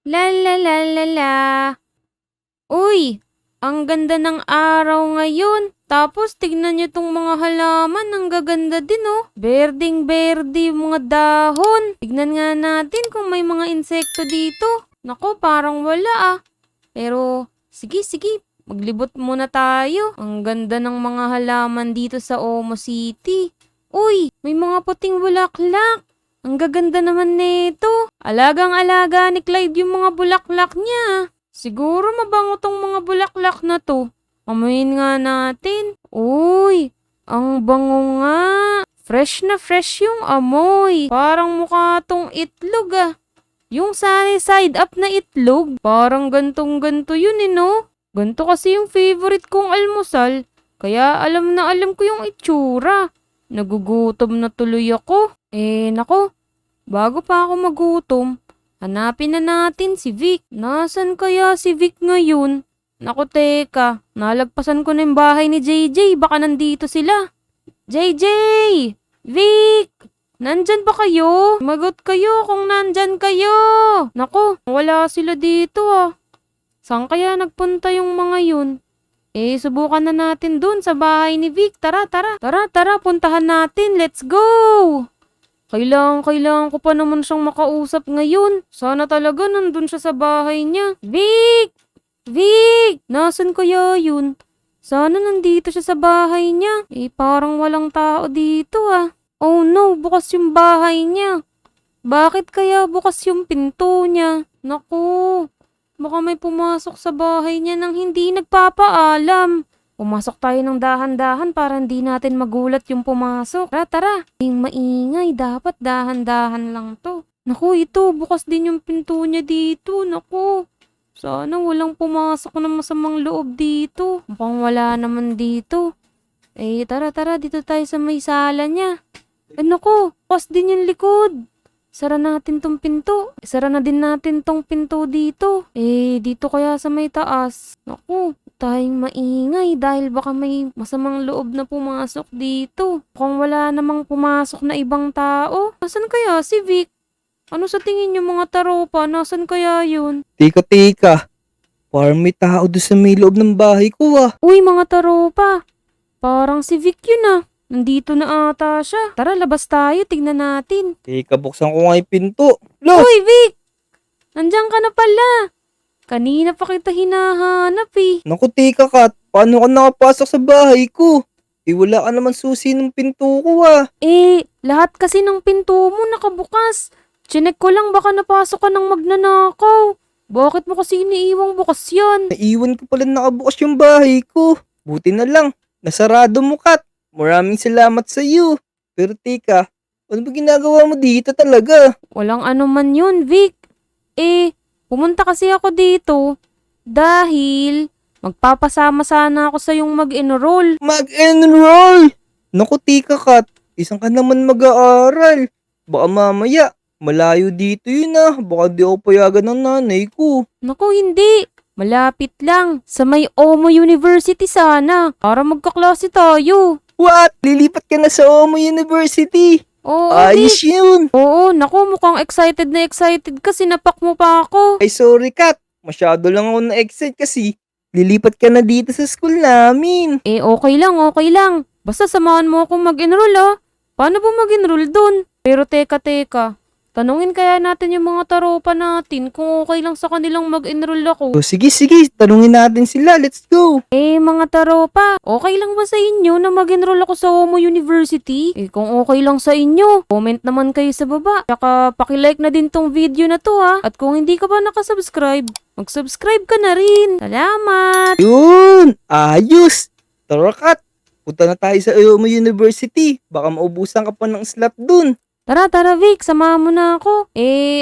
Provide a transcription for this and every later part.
La la la la la. Uy, ang ganda ng araw ngayon. Tapos tignan niyo tong mga halaman, ang gaganda din oh. Berding-berde yung mga dahon. Tignan nga natin kung may mga insekto dito. Nako, parang wala ah. Pero sige sige, maglibot muna tayo. Ang ganda ng mga halaman dito sa Omo City. Uy, may mga puting bulaklak. Ang gaganda naman nito. Alagang-alaga ni Clyde yung mga bulaklak niya. Siguro mabango tong mga bulaklak na to. Amuyin nga natin. Uy, ang bango nga. Fresh na fresh yung amoy. Parang mukha tong itlog ah. Yung sunny side up na itlog. Parang gantong-ganto yun no? Ganto kasi yung favorite kong almusal. Kaya alam na alam ko yung itsura. Nagugutom na tuloy ako. Nako, bago pa ako magutom, hanapin na natin si Vic. Nasaan kaya si Vic ngayon? Naku teka, nalagpasan ko na yung bahay ni JJ. Baka nandito sila. JJ! Vic! Nandyan ba kayo? Magot kayo kung nandyan kayo. Naku, wala sila dito ah. Saan kaya nagpunta yung mga yun? Subukan na natin dun sa bahay ni Vic. Tara, puntahan natin. Let's go! Kailangan ko pa naman siyang makausap ngayon. Sana talaga nandun siya sa bahay niya. Vic! Vic! Nasaan kaya yun? Sana nandito siya sa bahay niya. Parang walang tao dito ah. Oh no, bukas yung bahay niya. Bakit kaya bukas yung pinto niya? Naku, baka may pumasok sa bahay niya nang hindi nagpapaalam. Pumasok tayo ng dahan-dahan para hindi natin magulat yung pumasok. Tara. Yung maingay, dapat dahan-dahan lang to. Naku, ito, bukas din yung pinto niya dito. Naku, sana walang pumasok na masamang loob dito. Mukhang wala naman dito. Tara, dito tayo sa may sala niya. Naku, bukas din yung likod. Sara natin tong pinto. Sara na din natin tong pinto dito. Dito kaya sa may taas. Naku, tayong maingay dahil baka may masamang loob na pumasok dito. Kung wala namang pumasok na ibang tao. Nasaan kaya si Vic? Ano sa tingin niyo mga taropa? Nasaan kaya yun? Tika. Parang may tao doon sa may loob ng bahay ko ah. Uy mga taropa, parang si Vic yun ah. Nandito na ata siya. Tara, labas tayo. Tignan natin. Tika, buksan ko nga yung pinto. Lo! Uy, Vic! Nandiyan ka na pala. Kanina pa kita hinahanap eh. Naku, Tika Kat. Paano ka nakapasok sa bahay ko? Wala ka naman susi ng pinto ko ah. Lahat kasi ng pinto mo nakabukas. Chinek ko lang baka napasok ka ng magnanakaw. Bakit mo kasi iniiwang bukas yan? Naiwan ko pala nakabukas yung bahay ko. Buti na lang. Nasarado mo, Kat. Maraming salamat sa iyo. Pero Tika, ano ba ginagawa mo dito talaga? Walang ano man yun, Vic. Pumunta kasi ako dito dahil magpapasama sana ako sa yung mag-enroll. Mag-enroll! Naku, Tika Kat. Isang ka naman mag-aaral. Baka mamaya, malayo dito yun ah. Baka di ako payagan ng nanay ko. Naku, hindi. Malapit lang. Sa may Omo University sana. Para magkaklase tayo. What? Lilipat ka na sa Omo University? Oo, Ayos Vic. yun. Oo, naku, mukhang excited na excited ka. Sinapak mo pa ako. Ay sorry Kat, masyado lang ako na-excite kasi lilipat ka na dito sa school namin. Okay lang. Basta samahan mo akong mag-enroll ah. Paano ba mag-enroll dun? Pero teka. Tanungin kaya natin yung mga taropa natin kung okay lang sa kanilang mag-enroll ako. O sige, tanungin natin sila, let's go. Mga taropa, okay lang ba sa inyo na mag-enroll ako sa Omo University? Kung okay lang sa inyo, comment naman kayo sa baba. Tsaka pakilike na din tong video na to ha. At kung hindi ka pa nakasubscribe, mag-subscribe ka na rin. Salamat! Yun, ayos. Tara Kat, punta na tayo sa Omo University. Baka maubusan ka pa ng slot dun. Tara Vic, samahan mo na ako.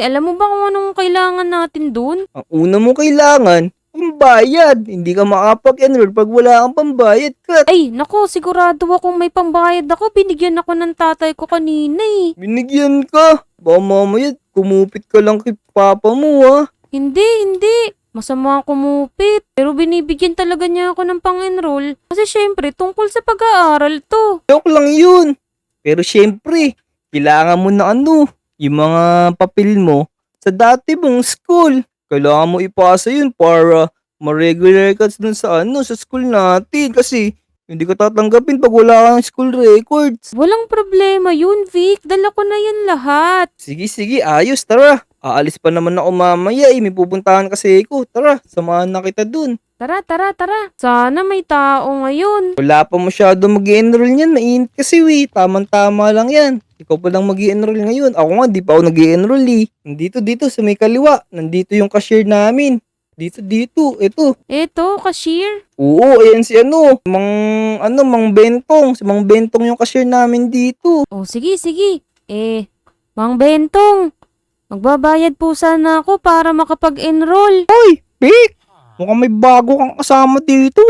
Alam mo ba kung anong kailangan natin dun? Ang una mo kailangan, pambayad. Hindi ka makapag-enroll pag wala kang pambayad, Kat. Naku, sigurado akong may pambayad ako. Binigyan ako ng tatay ko kanina eh. Binigyan ka. Baka mamaya, kumupit ka lang kay papa mo ha. Hindi. Masama ang kumupit. Pero binibigyan talaga niya ako ng pang-enroll. Kasi syempre, tungkol sa pag-aaral to. Joke lang yun. Pero syempre, kailangan mo na yung mga papel mo sa dati mong school. Kailangan mo ipasa yun para ma-regular ka dun sa sa school natin kasi hindi ka tatanggapin pag wala kang school records. Walang problema yun, Vic. Dala ko na yan lahat. Sige, sige, ayos, tara. Aalis pa naman ako mamaya may pupuntahan kasi ako. Tara, samahan na kita dun. Tara, tara, tara. Sana may tao ngayon. Wala pa masyado mag-enroll niyan, mainit kasi tamang-tama lang yan. Ikaw pa lang mag-enroll ngayon. Ako nga, di pa ako nag-enroll Dito, sa may kaliwa. Nandito yung cashier namin. Dito, ito. Eto, cashier. Oo, ayan si Mang Bentong. Si Mang Bentong yung cashier namin dito. Oh, sige, sige. Mang Bentong, magbabayad po sana ako para makapag-enroll. Hoy, Vic! Mukhang may bago kang kasama dito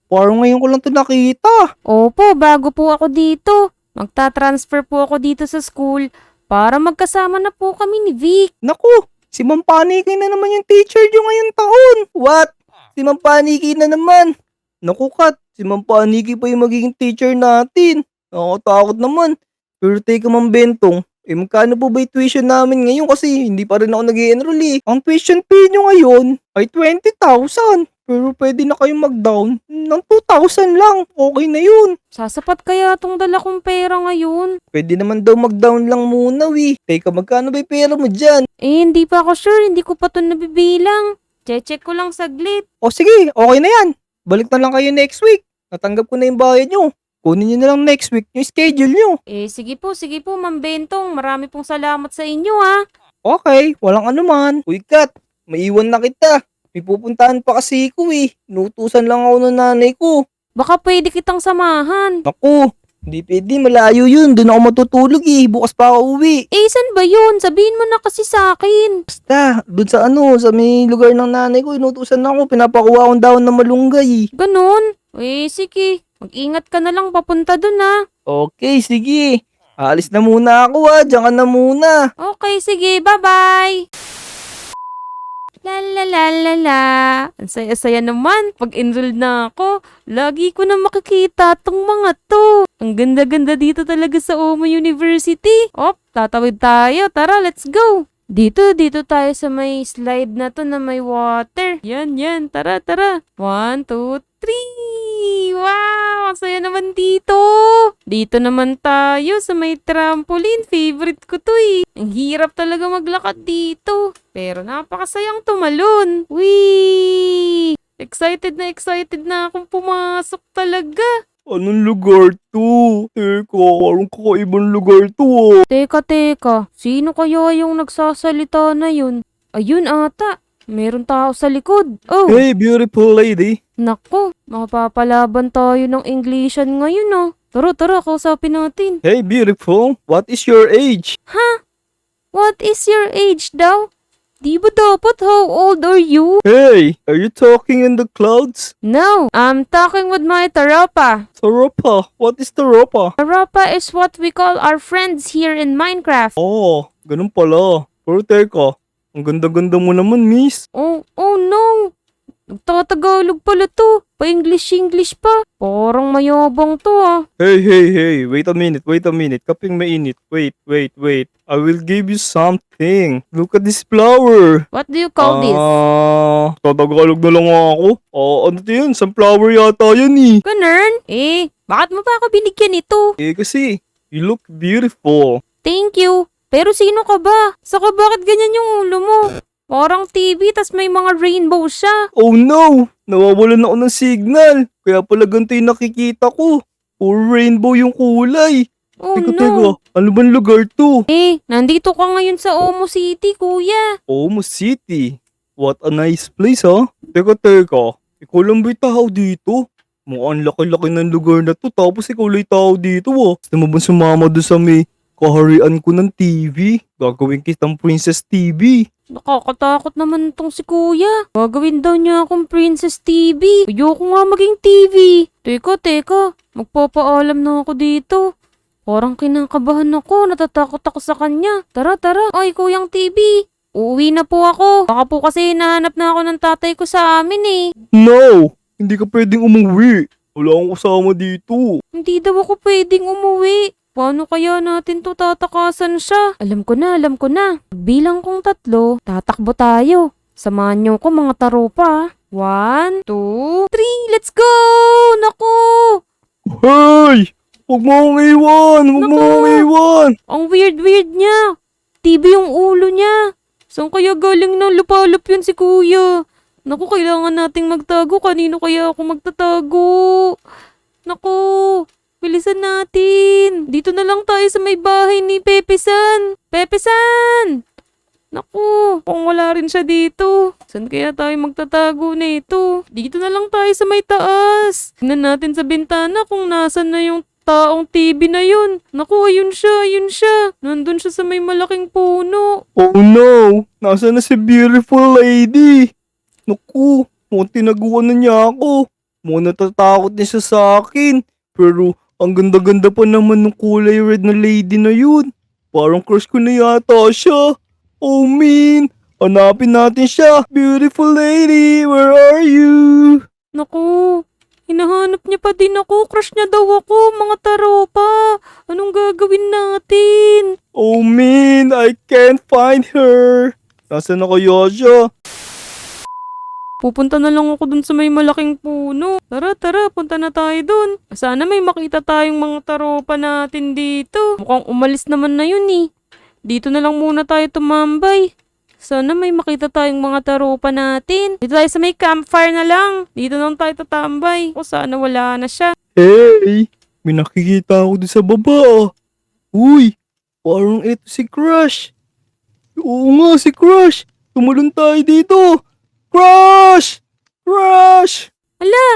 Parang ngayon ko lang to nakita. Opo, bago po ako dito. Magta-transfer po ako dito sa school para magkasama na po kami ni Vic. Naku, si Ma'am Paniki na naman yung teacher nyo ngayong taon. What? Si Ma'am Paniki na naman. Naku, Kat, si Ma'am Paniki pa yung magiging teacher natin. Nakakatakot naman. Pero teka, Ma'am Bentong, magkano po ba yung tuition namin ngayon kasi hindi pa rin ako nag-i-enroll Ang tuition fee nyo ngayon ay 20,000. Pero pwede na kayong mag-down ng 2,000 lang. Okay na yun. Sasapat kaya tong dala kong pera ngayon? Pwede naman daw mag-down lang muna, Teka, magkano ba yung pera mo dyan? Hindi pa ako sure. Hindi ko pa ito nabibilang. Check ko lang saglit. O sige, okay na yan. Balik na lang kayo next week. Natanggap ko na yung bayad nyo. Kunin nyo na lang next week yung schedule nyo. Sige po, Ma'am Bentong. Marami pong salamat sa inyo, ha. Okay, walang anuman. Uy, Kat, maiwan na kita. May pupuntahan pa kasi ko Inutusan lang ako ng nanay ko. Baka pwede kitang samahan. Naku, hindi pwede. Malayo yun. Doon ako matutulog Bukas pa ako uwi. Saan ba yun? Sabihin mo na kasi sa akin. Basta, doon sa may lugar ng nanay ko. Inutusan ako. Pinapakuha akong daon ng malunggay. Ganon? Sige. Mag-ingat ka na lang papunta dun, ha. Okay, sige. Aalis na muna ako Diyan ka na muna. Okay, sige. Bye-bye. La la la la la. Ang saya-saya naman. Pag-enroll na ako, lagi ko na makikita tong mga to. Ang ganda-ganda dito talaga sa Omo University. Tatawid tayo. Tara, let's go. Dito tayo sa may slide na to na may water. Yan. Tara. 1, 2, 3. Wow! Ang saya naman dito. Dito naman tayo sa may trampoline. Favorite ko to Ang hirap talaga maglakad dito. Pero napakasayang tumalon. Whee! Excited na akong pumasok talaga. Anong lugar to? Teka, parang kakaibang lugar to Teka. Sino kaya yung nagsasalita na yun? Ayun ata. Meron tao sa likod. Oh, Hey, beautiful lady. nako. Mapapalaban tayo ng Englishan ngayon Tara, kausapin natin. Hey, beautiful. What is your age? What is your age daw? Di ba dapat how old are you? Hey, are you talking in the clouds? No, I'm talking with my Taropa. Taropa. What is Taropa? Taropa is what we call our friends here in Minecraft. Oh, ganun pala. Pero teka, ang ganda-ganda mo naman, miss. Oh no. Nagtatagalog pala to. Pa-English pa. Parang mayabang to Hey, wait a minute. Kaping mainit. Wait. I will give you something. Look at this flower. What do you call this? Tatagalog na lang ako. Ano to yun? Sunflower yata yan Ganun? Bakit mo pa ako binigyan nito? Kasi, you look beautiful. Thank you. Pero sino ka ba? Saka bakit ganyan yung ulo mo? Parang TV tas may mga rainbow siya. Oh no! Nawawalan ako ng signal. Kaya pala ganito yung nakikita ko. Puro rainbow yung kulay. Oh Teka, no. ano bang lugar to? Nandito ka ngayon sa Omo City, kuya. Omo City. What a nice place, Teka. Ikaw lang ba'y tao dito? Mukhang laki-laki ng lugar na to. Tapos ikaw lang tao dito, Gusto mo ba sumama doon sa may kaharian ko ng TV? Gagawin kitang Princess TV. Nakakatakot naman tong si kuya. Gagawin daw niya akong Princess TV. Ayoko nga maging TV. Teka. Magpapaalam na ako dito. Parang kinakabahan ako. Natatakot ako sa kanya. Tara. Ay, kuyang TV. Uuwi na po ako. Baka po kasi hinahanap na ako ng tatay ko sa amin No! Hindi ka pwedeng umuwi. Wala akong kasama dito. Hindi daw ako pwedeng umuwi. Paano kaya natin to tatakasan siya? Alam ko na. Bilang kong 3, tatakbo tayo. Samahan niyo ko mga taropa. 1, 2, 3, let's go! Naku! Hey! Huwag mo akong iwan! Huwag mo akong iwan! Ang weird niya. TV yung ulo niya. Saan kaya galing ng lupalop yun si kuya? Naku, kailangan nating magtago. Kanino kaya ako magtatago? Naku, bilisan natin. Dito na lang tayo sa may bahay ni Pepe-san. Pepe-san! Naku, kung wala rin siya dito. Saan kaya tayo magtatago nito? Dito na lang tayo sa may taas. Tingnan natin sa bintana kung nasan na yung taong TV na yun. Naku, ayun siya. Nandun siya sa may malaking puno. Oh no! Nasaan na si beautiful lady? Naku, mukhang tinaguan na niya ako. Mukhang natatakot niya siya sa akin. Pero ang ganda-ganda pa naman ng kulay red na lady na yun. Parang crush ko na yata siya. Oh man, hanapin natin siya. Beautiful lady, where are you? Naku, hinahanap niya pa din ako. Crush niya daw ako, mga taropa. Anong gagawin natin? Oh man, I can't find her. Nasaan na kaya siya? Pupunta na lang ako dun sa may malaking puno. Tara, punta na tayo dun. Sana may makita tayong mga taropa natin dito. Mukhang umalis naman na yun eh. Dito na lang muna tayo tumambay. Sana may makita tayong mga taropa natin. Dito tayo sa may campfire na lang. Dito lang tayo tatambay. O sana wala na siya. Hey, may nakikita ako doon sa baba. Uy, parang ito si Crush. Oo nga, si Crush. Tumalon tayo dito. Crush! Crush! Ala,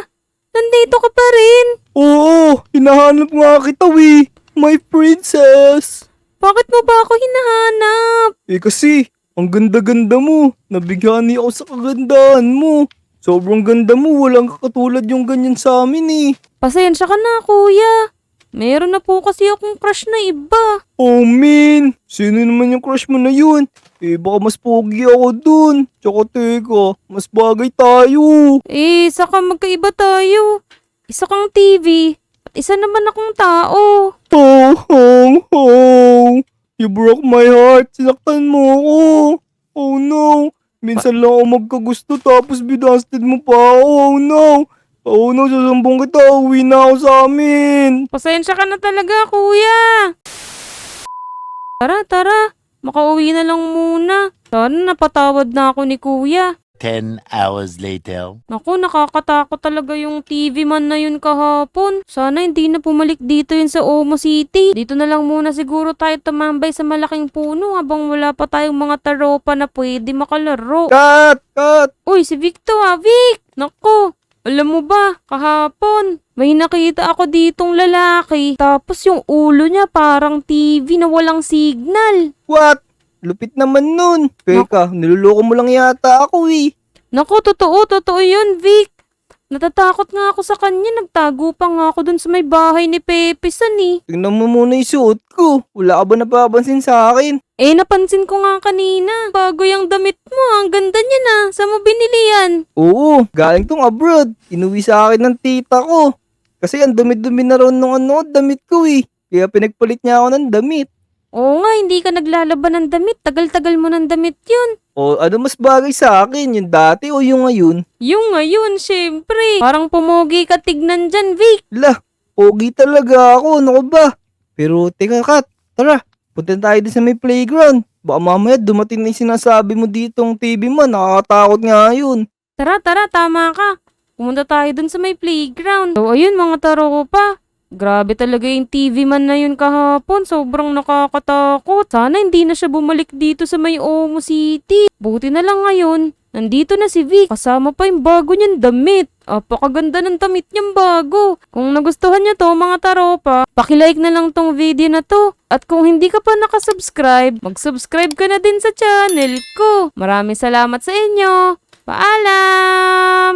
nandito ka pa rin. Oo, hinahanap nga kita, we. My princess. Bakit mo ba ako hinahanap? Eh kasi, ang ganda-ganda mo. Nabighani ako sa kagandahan mo. Sobrang ganda mo, walang kakatulad yung ganyan sa amin eh. Pasensya ka na, kuya. Meron na po kasi akong crush na iba. Oh man, sino naman yung crush mo na yun? Eh baka mas pogi ako dun. Tsaka teka, mas bagay tayo. Eh, saka magkaiba tayo. Isa kang TV at isa naman akong tao. Oh, hong, hong. You broke my heart. Sinaktan mo ako. Oh no. Minsan lang ako magkagusto tapos binasted mo pa ako. Oh no. Oh no, sasambong kita. Uwi na ako sa amin. Pasensya ka na talaga, kuya. Tara. Makauwi na lang muna. Sana napatawad na ako ni kuya. 10 hours later. Naku, nakakatakot talaga yung TV man na yun kahapon. Sana hindi na pumalik dito yun sa Omo City. Dito na lang muna siguro tayo tumambay sa malaking puno habang wala pa tayong mga taropa na pwede makalaro. Cut! Uy, si Victor Vic! Naku, alam mo ba, kahapon, may nakita ako ditong lalaki. Tapos yung ulo niya parang TV na walang signal. What? Lupit naman nun. Teka, niloloko mo lang yata ako eh. Naku, totoo yun, Vic. Natatakot nga ako sa kanya. Nagtago pa nga ako dun sa may bahay ni Pepe-san eh. Tingnan mo muna yung suot ko. Wala ka ba napapansin sa akin? Eh, napansin ko nga kanina. Bago yung damit mo. Ang ganda niya na. Saan mo binili yan? Oo, galing tong abroad. Inuwi sa akin ng tita ko. Kasi ang dumi-dumi na ron nung damit ko eh. Kaya pinagpalit niya ako ng damit. Oo nga, hindi ka naglalaban ng damit. Tagal-tagal mo ng damit yun. O ano mas bagay sa akin, yung dati o yung ngayon? Yung ngayon, syempre. Parang pumugi ka tignan dyan, Vic. Lah, pogi talaga ako, ano ka ba? Pero teka Kat, tara, punta tayo din sa may playground. Baka mamaya dumating na yung sinasabi mo ditong TV mo, nakakatakot nga yun. Tara, tama ka. Pumunta tayo dun sa may playground. So, ayun mga taropa. Grabe talaga yung TV man na yun kahapon. Sobrang nakakatakot. Sana hindi na siya bumalik dito sa may Omo City. Buti na lang ngayon. Nandito na si Vic. Kasama pa yung bago niyang damit. Apakaganda ng damit niyang bago. Kung nagustuhan niyo to mga taropa, pakilike na lang tong video na to. At kung hindi ka pa nakasubscribe, mag-subscribe ka na din sa channel ko. Maraming salamat sa inyo. Paalam!